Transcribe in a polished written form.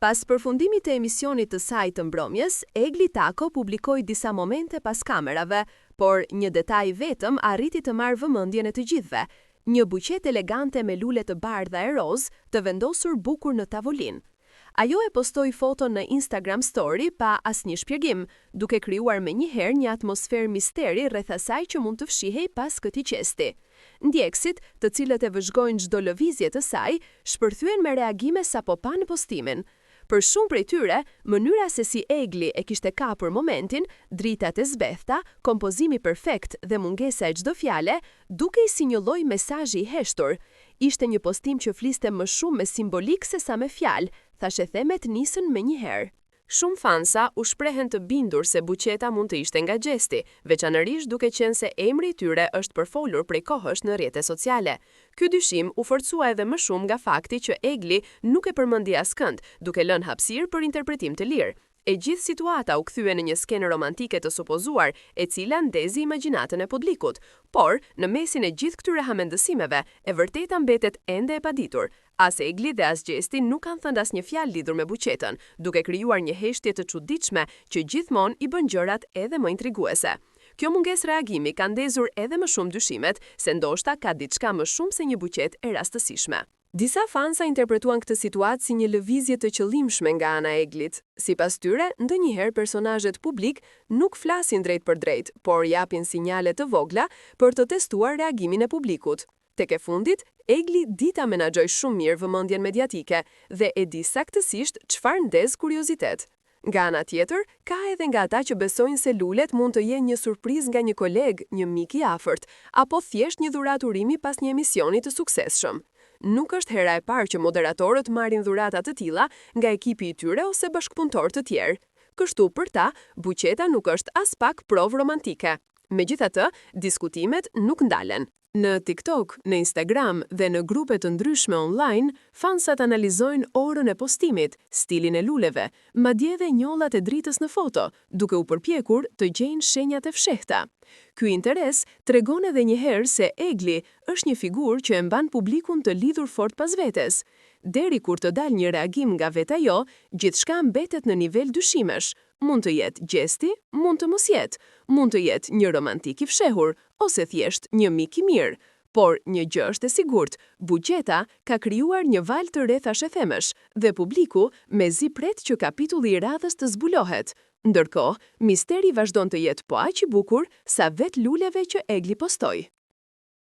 Pas përfundimit të emisionit të saj të mbrëmjes, Egli Tako publikoi disa momente pas kamerave, por një detaj vetëm arriti të marrë vëmendjen e të gjithëve: një buqet elegante me lule të bardha e roz, të vendosur bukur në tavolinë. Ajo e postoi foton në Instagram Story pa asnjë shpjegim, duke krijuar menjëherë një atmosferë misteri rreth asaj që mund të fshihej pas këtij qesti. Ndjekësit, të cilët e vëzhgojnë çdo lëvizje të saj, shpërthyen me reagime sapo panë postimin. Për shumë prej tyre, mënyra se si Egli e kishte kapur momentin, dritat e zbethta, kompozimi perfekt dhe mungesa e çdo fjale, dukej si një lloj mesazhi i heshtur. Ishte një postim që fliste më shumë me simbolik se sa me fjalë, thashë themet nisën menjëherë. Shumë fansa u shprehen të bindur se buqeta mund të ishte nga gjesti, veçanërisht duke qenë se emri i tyre është përfolur prej kohësh në rrjetet sociale. Ky dyshim u forcua edhe më shumë nga fakti që Egli nuk e përmendi askënd, duke lënë hapësirë për interpretim të lirë. E gjithë situata u kthye në një skenë romantike të supozuar, e cila ndezi imagjinatën e publikut, por në mesin e gjithë këtyre hamendësimeve, e vërteta mbetet ende e paditur. As Egli dhe as gjesti nuk kanë thënë asnjë fjalë lidhur me buqetën, duke krijuar një heshtje të çuditshme që gjithmonë i bën gjërat edhe më intriguese. Kjo mungesë reagimi ka ndezur edhe më shumë dyshimet se ndoshta ka diçka më shumë se një buqet e rastësishme. Disa fansa interpretuan këtë situatë si një lëvizje të qëllimshme nga ana e Eglit. Sipas tyre, ndonjëherë personazhet publik nuk flasin drejt për drejt, por japin sinjale të vogla për të testuar reagimin e publikut. Tek e fundit, Egli di ta menaxhoj shumë mirë vëmendjen mediatike dhe e di saktësisht çfarë ndez kuriozitet. Nga ana tjetër, ka edhe nga ata që besojnë se lulet mund të jenë një surprizë nga një koleg, një mik i afërt, apo thjesht një dhuratë urimi pas një emisioni të suksesshëm. Nuk është hera e parë që moderatorët marrin dhurata të tilla nga ekipi i tyre ose bashkëpunëtorë të tjerë. Kështu për ta, buqeta nuk është as pak provë romantike. Megjithatë, diskutimet nuk ndalen. Në TikTok, në Instagram dhe në grupe të ndryshme online, fansat analizojnë orën e postimit, stilin e luleve, madje edhe njollat e dritës në foto, duke u përpjekur të gjejnë shenjat e fshehta. Ky interes tregon edhe një herë se Egli është një figurë që e mban publikun të lidhur fort pas vetes. Deri kur të dalë një reagim nga vetë ajo, gjithçka mbetet në nivel dyshimesh. Mund të jetë gjesti, mund të mos jetë, mund të jetë një romantik i fshehur, ose thjesht një mik i mirë. Por një gjë është e sigurt, buqeta ka krijuar një val të re thashëthemesh dhe publiku mezi pret që kapitulli i radhës të zbulohet. Ndërkohë, misteri vazhdon të jetë po aq i bukur sa vetë luleve që Egli postoi.